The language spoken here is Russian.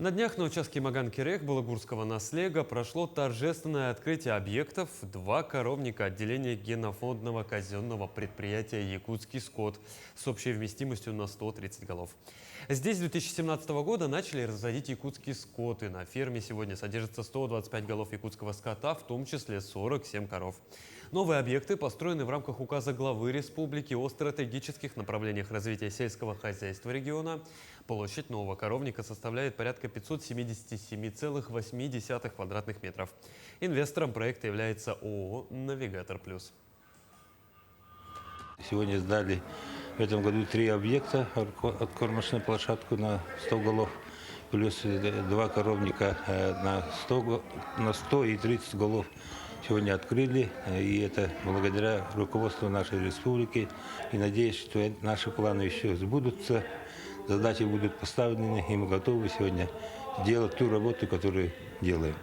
На днях на участке Маган-Кирех Балагурского наслега прошло торжественное открытие объектов «Два коровника» отделения генофондного казенного предприятия «Якутский скот» с общей вместимостью на 130 голов. Здесь с 2017 года начали разводить якутский скот, и на ферме сегодня содержится 125 голов якутского скота, в том числе 47 коров. Новые объекты построены в рамках указа главы республики о стратегических направлениях развития сельского хозяйства региона. Площадь нового коровника составляет порядка 577,8 квадратных метров. Инвестором проекта является ООО «Навигатор Плюс». Сегодня сдали в этом году 3 объекта: откормочную площадку на 100 голов, плюс 2 коровника на 100 и 30 голов. Сегодня открыли, и это благодаря руководству нашей республики. И надеюсь, что наши планы еще сбудутся, задачи будут поставлены, и мы готовы сегодня делать ту работу, которую делаем.